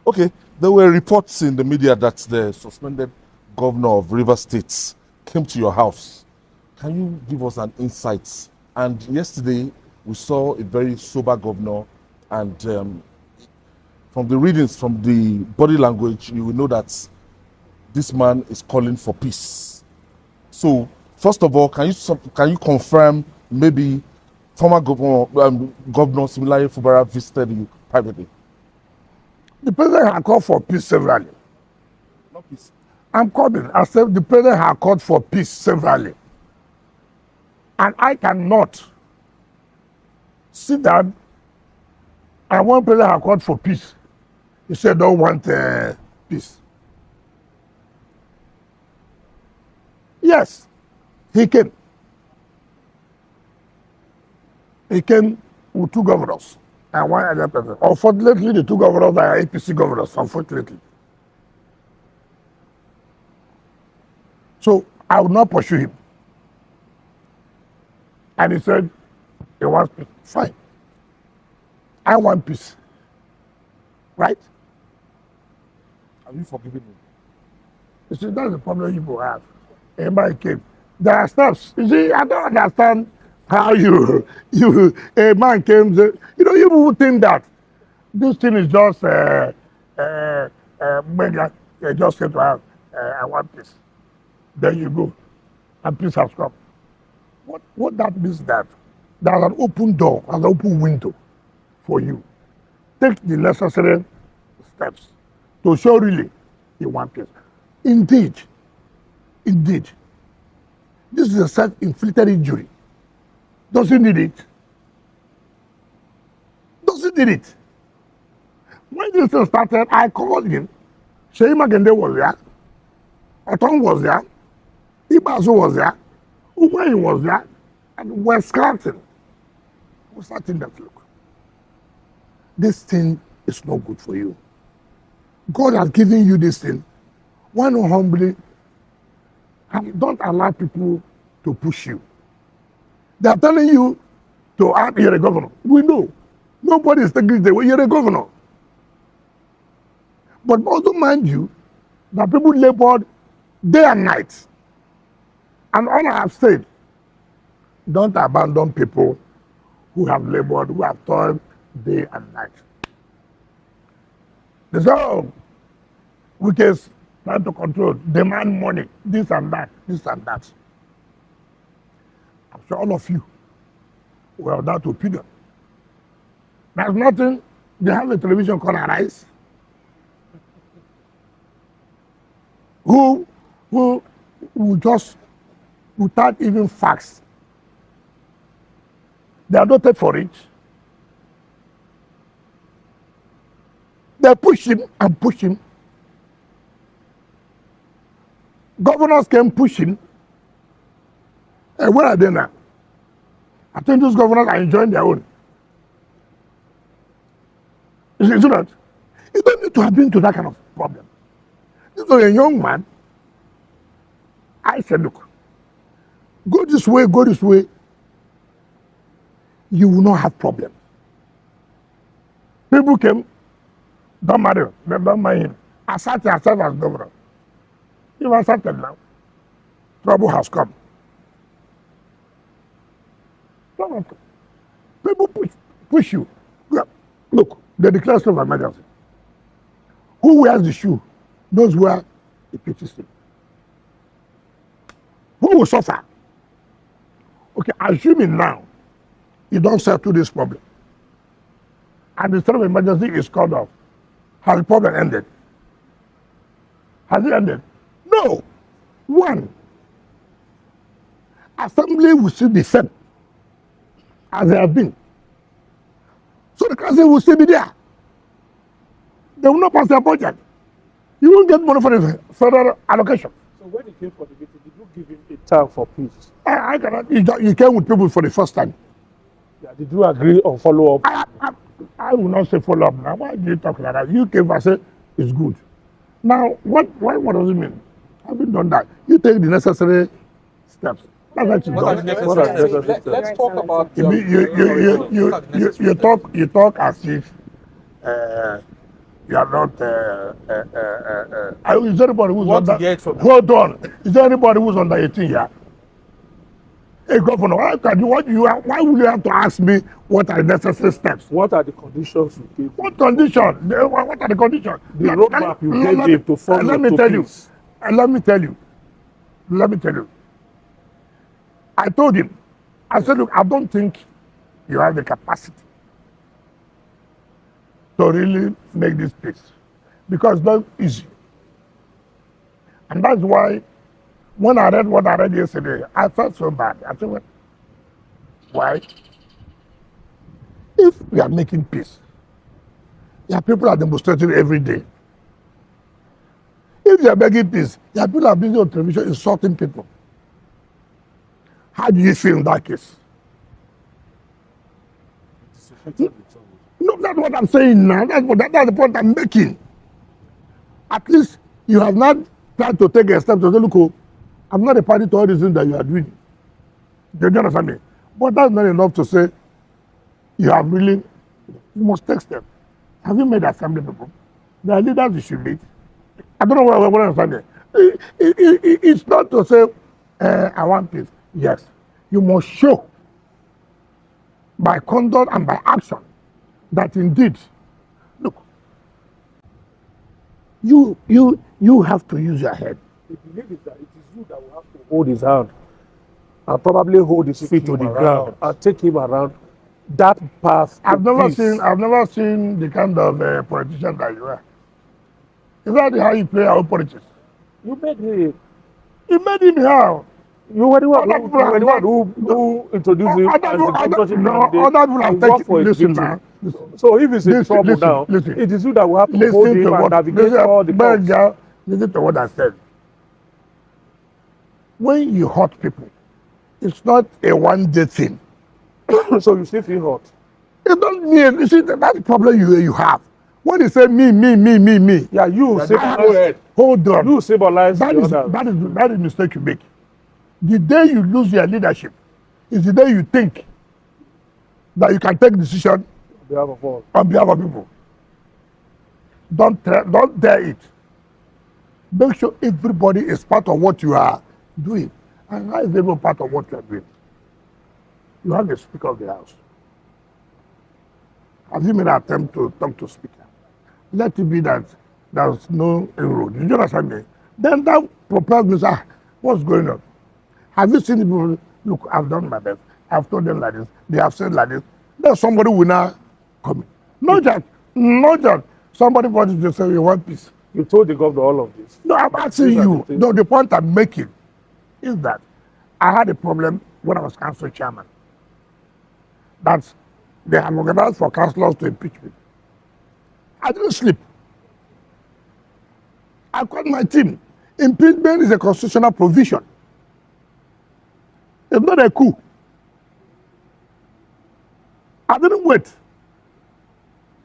Okay, there were reports in the media that the suspended governor of Rivers State came to your house. Can you give us an insight? And yesterday, we saw a very sober governor, and from the readings, from the body language, you will know that this man is calling for peace. So, first of all, can you confirm maybe former governor Similaye Fubara visited you privately? The president had called for peace severally. Not peace. I'm calling. I said the president had called for peace severally. And I cannot sit down and one president had called for peace. He said, don't want peace. Yes, he came. He came with two governors and one other person. Unfortunately, the two governors are APC governors, unfortunately. So I will not pursue him. And he said, he wants peace. Fine. I want peace. Right? Have you forgiven him? You see, that's the problem you people have. Everybody came. There are steps. You see, I don't understand how a man came, you know, you people think that this thing is just, just say to have, I want peace. Then you go, and peace has come. What that means that there's an open door, an open window for you. Take the necessary steps to show really you want peace. Indeed, this is a self-inflicted injury. Does he need it? When this thing started, I called him. Sheyi Makinde was there. Oton was there. Ibazu was there. Umahi was there. And we're scouting. We're starting that look. This thing is not good for you. God has given you this thing. Why not humbly? And don't allow people to push you. They are telling you to act, you're a governor. We know. Nobody is taking it away. You're a governor. But also mind you, that people labored day and night. And all I have said, don't abandon people who have labored, who have toiled day and night. They say, oh, we can trying to control, demand money, this and that. I'm sure all of you will have that opinion. There's nothing, they have a television called Arise, who just, without even facts, they are not paid for it. They push him and push him. Governors can push him. And where are they now? I think those governors are enjoying their own. Is it not? You don't need to have been to that kind of problem. This was a young man. I said, look, go this way. You will not have problem. People came, don't matter, don't mind him. Assert yourself as governor. You are asserted now. Trouble has come. People push you. Look, they declare state of emergency. Who wears the shoe? Those who wear the PT stick. Who will suffer? Okay, assuming now you don't settle this problem, and the state of emergency is called off, has the problem ended? Has it ended? No. One, assembly will still be same as they have been. So the council will still be there. They will not pass their budget. You won't get money for the federal allocation. So when he came for the meeting, did you give him a time for peace? I cannot. You came with people for the first time. Yeah, did you agree on follow up? I will not say follow up now. Why do you talk like that? You came and said it's good. Now, what does it mean? I haven't done that. You take the necessary steps. That's what you do. Let's talk about you talk as if You are not. Is there anybody who's Want to under? hear it from you. Hold on. Is there anybody who's under 18 here? Hey, Governor, why will you have to ask me what are the necessary steps? What are the conditions you gave? What condition? What are the conditions? The roadmap you gave him to form let your me tell you. tokens. Let me tell you. Let me tell you. I told him, I said, look, I don't think you have the capacity to really make this peace because it's not easy. And that's why when I read what I read yesterday, I felt so bad. I said, well, why? If we are making peace, there are people are demonstrating every day. If they are making peace, there are people are being on television insulting people. How do you feel in that case? No, that's what I'm saying now. That's the point I'm making. At least you have not tried to take a step to say, look, oh, I'm not a party to all these things that you are doing. Do you understand me? But that's not enough to say you have really, you must take steps. Have you made assembly people? There are leaders you should meet. I don't know what I understand it. It's not to say, I want peace. Yes, you must show by conduct and by action that indeed, look, you have to use your head. The belief is that it is you that will have to hold his hand and probably hold his feet to the ground and take him around that path. I've never seen the kind of politician that you are. Is that how you play our politics? You made him. You made him how? You were the one who introduced him as the governorship candidate and worked for his victory. So if he's in trouble now, it is you that will have to hold him and navigate all the courts. Listen to what I said. When you hurt people, it's not a one-day thing. So you still feel hurt. It don't mean, you see, that's the problem you have. When they say me. Yeah, you symbolize. Hold on. You symbolize that is mistake you make. The day you lose your leadership is the day you think that you can take decision on behalf of people. Don't dare it. Make sure everybody is part of what you are doing. And how is everyone part of what you are doing? You have the Speaker of the House. Have you made an attempt to talk to Speaker? Let it be that there's no inroad. You understand me? Then that propels me, say, what's going on? Have you seen people? Look, I've done my best. I've told them like this. They have said like this. Then somebody will now come in. Not just somebody wanted to say we want peace. You told the governor all of this. No, I'm asking you. No, the point I'm making is that I had a problem when I was council chairman. That they have organized for councillors to impeach me. I didn't sleep. I called my team. Impeachment is a constitutional provision. It's not a coup. I didn't wait.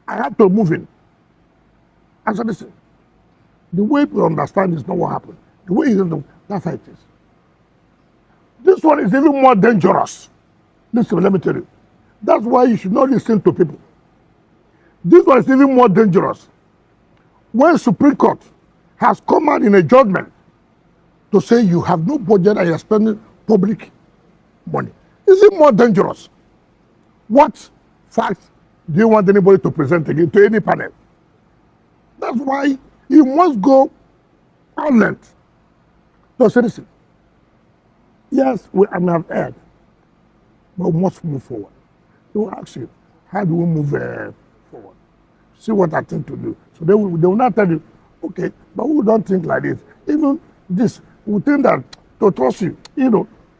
I had to move in. I said, listen, the way we understand is not what happened. The way you know, that's how it is. This one is even more dangerous. Listen, let me tell you. That's why you should not listen to people. This one is even more dangerous. When Supreme Court has come out in a judgment to say you have no budget and you're spending public money, is it more dangerous? What facts do you want anybody to present again to any panel? That's why you must go all length. No, seriously. Yes, I may have heard, but we must move forward. They will ask you, how do we move forward? See what I think to do. So they will not tell you, okay, but we don't think like this. Even this, we think that to trust you,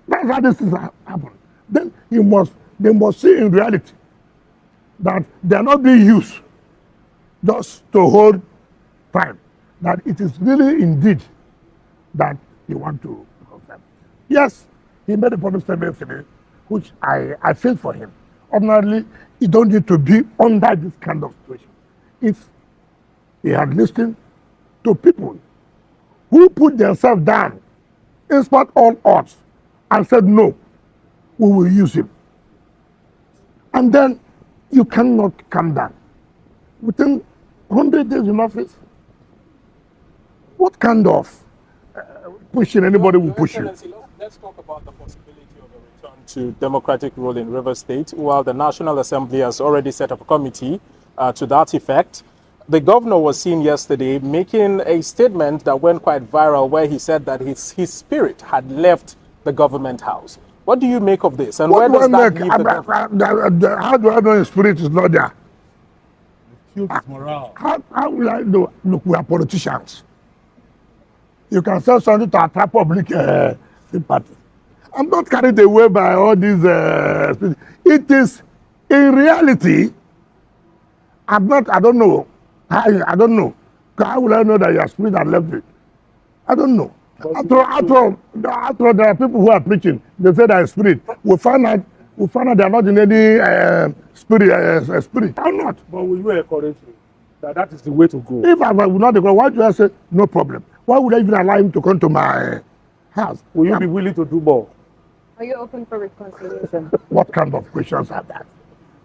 that's how these things happen. Then they must see in reality that they are not being used just to hold time. That it is really indeed that you want to confirm. Yes, he made a public statement today, which I feel for him. Ordinarily, you don't need to be under this kind of situation. If he had listened to people who put themselves down in spite of all odds and said, no, we will use him. And then you cannot come down. Within 100 days in office? What kind of pushing anybody will push you? Let's talk about the possibility of a return to democratic rule in River State. While the National Assembly has already set up a committee to that effect, the governor was seen yesterday making a statement that went quite viral where he said that his spirit had left the government house. What do you make of this? And where does that leave the how do I know his spirit is not there? Killed his morale. How will I know? Look, we are politicians. You can say something to attract public sympathy. I'm not carried away by all these. It is, in reality, I don't know. I don't know. How will I know that your spirit had left it? I don't know. After all, there are people who are preaching. They say that spirit. We find out they are not in any spirit. I'm not. But will you encourage me that is the way to go? If I would not go, why do I say no problem? Why would I even allow him to come to my house? Will you be willing to do more? Are you open for reconciliation? What kind of questions are that?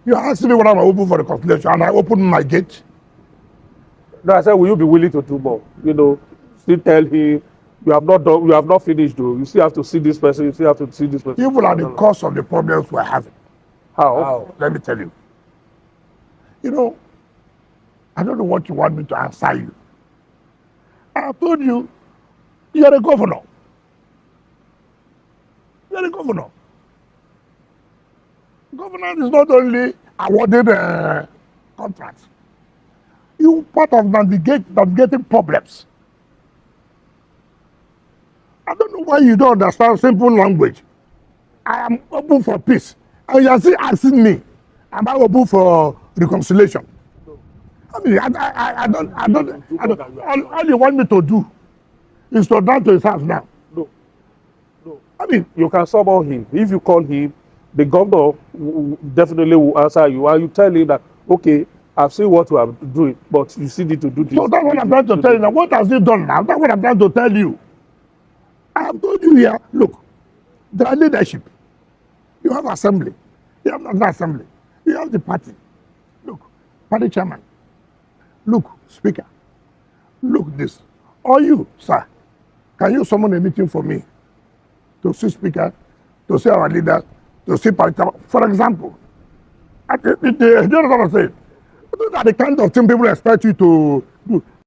You asked me whether I'm open for reconciliation, and I opened my gate. No, I said, will you be willing to do more? You know, still tell him you have not done, you have not finished though. You still have to see this person, you still have to see this person. People are the cause of the problems we're having. How? Let me tell you. You know, I don't know what you want me to answer you. I have told you, you're a governor. You're a governor. Governor is not only awarded contracts. You part of navigating problems. I don't know why you don't understand simple language. I am open for peace. And you are still asking me, am I open for reconciliation? I mean, I don't. All you want me to do is to down to his house now. No. I mean, you can summon him. If you call him, the governor definitely will answer you. And you tell him that, okay, I've seen what you are doing, but you still need to do this. So that's what I'm trying to tell you now. What has he done now? That's what I'm trying to tell you. I have told you here, look, there are leadership. You have assembly. You have national assembly. You have the party. Look, party chairman. Look, speaker. Look this. Or you, sir, can you summon a meeting for me to see speaker, to see our leader, to see party chairman? For example, you know what I'm saying? Those are the kind of thing people expect you to do.